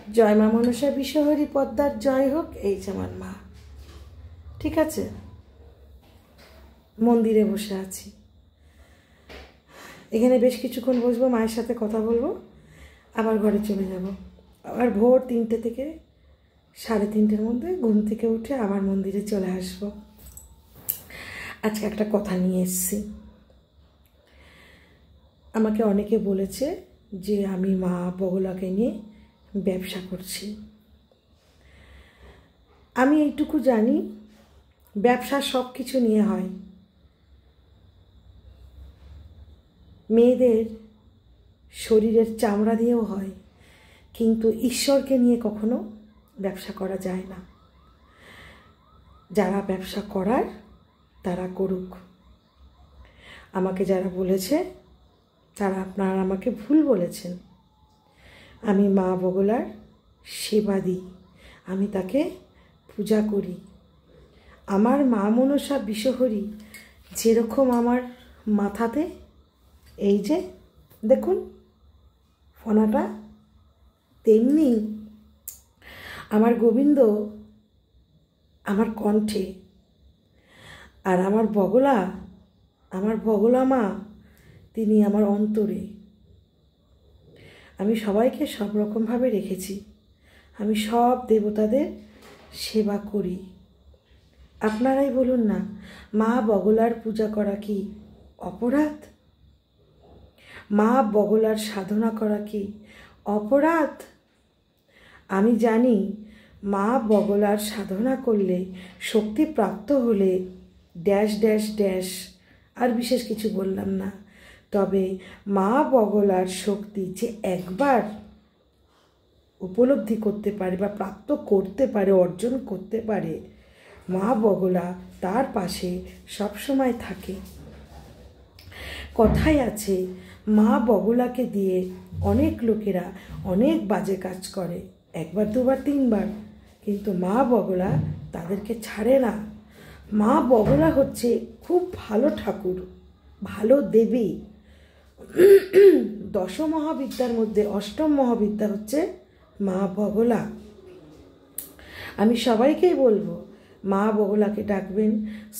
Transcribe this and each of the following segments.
জয় মা মনসা বিশ্বহরি পদ্মার জয় হোক। এই যে আমার মা, ঠিক আছে। মন্দিরে বসে আছি, এখানে বেশ কিছুক্ষণ বসবো, মায়ের সাথে কথা বলবো, আবার ঘরে চলে যাব। আবার ভোর 3টে থেকে 3:30-র মধ্যে ঘুম থেকে উঠে আবার মন্দিরে চলে আসবো। আজকে একটা কথা নিয়ে এসেছি। আমাকে অনেকে বলেছে যে আমি মা বগলাকে নিয়ে ব্যবসা করছি। আমি এইটুকু জানি, ব্যবসা সব কিছু নিয়ে হয়। মেয়েদের শরীরের চামড়া দিয়েও হয়, কিন্তু ঈশ্বরকে নিয়ে কখনো ব্যবসা করা যায় না। যারা ব্যবসা করার তারা করুক। আমাকে যারা বলেছে তারা আপনারা আমাকে ভুল বলেছেন। আমি মা বগলার সেবা দিই, আমি তাকে পূজা করি। আমার মা মনসা বিশ্বহরি যেরকম আমার মাথাতে, এই যে দেখুন ফোনাটা, তেমনি আমার গোবিন্দ আমার কণ্ঠে, আর আমার বগলা মা তিনি আমার অন্তরে। আমি সবাইকে সব রকমভাবে রেখেছি। আমি সব দেবতাদের সেবা করি। আপনারাই বলুন না, মা বগলার পূজা করা কি অপরাধ? মা বগলার সাধনা করা কি অপরাধ? আমি জানি মা বগলার সাধনা করলে, শক্তি প্রাপ্ত হলে ড্যাশ ড্যাশ ড্যাশ, আর বিশেষ কিছু বললাম না। তবে মা বগলার শক্তি যে একবার উপলব্ধি করতে পারে বা প্রাপ্ত করতে পারে, অর্জন করতে পারে, মা বগলা তার পাশে সবসময় থাকে। কথাই আছে, মা বগলাকে দিয়ে অনেক লোকেরা অনেক বাজে কাজ করে, একবার দুবার তিনবার, কিন্তু মা বগলা তাদেরকে ছাড়ে না। মা বগলা হচ্ছে খুব ভালো ঠাকুর, ভালো দেবী। 10 মহাবিদ্যার মধ্যে 8ম মহাবিদ্যা হচ্ছে মা বগলা। আমি সবাইকেই বলবো, মা বগলাকে ডাকবেন,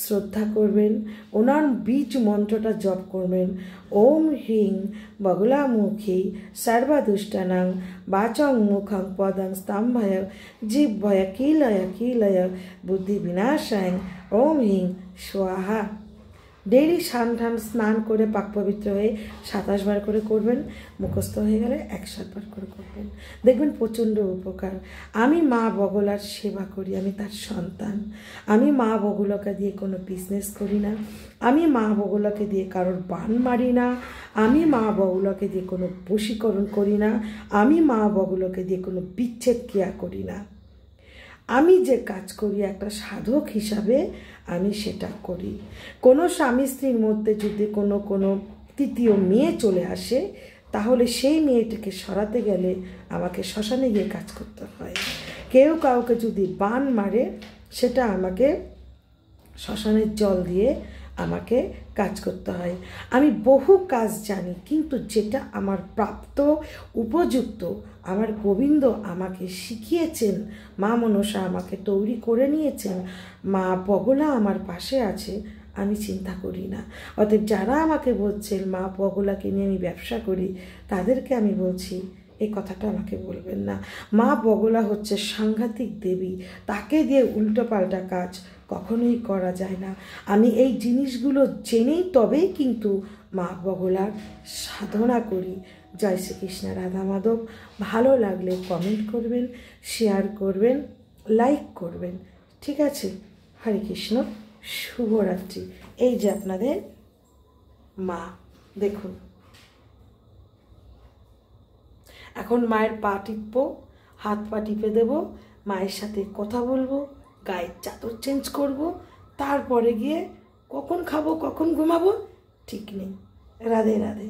শ্রদ্ধা করবেন, ওনার বীজ মন্ত্রটা জপ করবেন। ওম হ্রিং বগলামুখী সর্বদুষ্টানাং বাচং মুখং পদং স্তম্ভয় জিহ্বয় কিলয় বুদ্ধি বিনাশায় ওম হ্রিং স্বাহা। ডেইলি স্নান করে পাক পবিত্র হয়ে 27 বার করে করবেন, মুখস্থ হয়ে গেলে 107 বার করে করবেন, দেখবেন প্রচণ্ড উপকার। আমি মা বগলার সেবা করি, আমি তার সন্তান। আমি মা বগলাকে দিয়ে কোনো বিজনেস করি না, আমি মা বগলাকে দিয়ে কারোর বান মারি না, আমি মা বগলাকে দিয়ে কোনো বশীকরণ করি না, আমি মা বগলাকে দিয়ে কোনো বিচ্ছেদ ক্রিয়া করি না। আমি যে কাজ করি একটা সাধক হিসাবে আমি সেটা করি। কোনো স্বামী স্ত্রীর মধ্যে যদি কোনো তৃতীয় মেয়ে চলে আসে, তাহলে সেই মেয়েটিকে সরাতে গেলে আমাকে শ্মশানে গিয়ে কাজ করতে হয়। কেউ কাউকে যদি বান মারে, সেটা আমাকে শ্মশানের জল দিয়ে আমাকে কাজ করতে হয়। আমি বহু কাজ জানি, কিন্তু যেটা আমার প্রাপ্ত উপযুক্ত, আমার গোবিন্দ আমাকে শিখিয়েছেন, মা মনসা আমাকে তৈরি করে নিয়েছেন, মা বগলা আমার পাশে আছে, আমি চিন্তা করি না। অতএব যারা আমাকে বলছেন মা বগলাকে নিয়ে আমি ব্যবসা করি, তাদেরকে আমি বলছি এই কথাটা আমাকে বলবেন না। মা বগলা হচ্ছে সাংঘাতিক দেবী, তাকে দিয়ে উল্টোপাল্টা কাজ কখনোই করা যায় না। আমি এই জিনিসগুলো জেনেই তবেই কিন্তু মা বগলার সাধনা করি। জয় শ্রীকৃষ্ণ, রাধা মাধব। ভালো লাগলে কমেন্ট করবেন, শেয়ার করবেন, লাইক করবেন, ঠিক আছে? হরে কৃষ্ণ, শুভরাত্রি। এই যে আপনাদের মা, দেখুন এখন মায়ের পা টিপবো, হাত পা টিপে দেবো, মায়ের সাথে কথা বলবো, গায়ের চাদর চেঞ্জ করব, তারপরে গিয়ে কখন খাবো কখন ঘুমাবো ঠিক নেই। রাধে রাধে।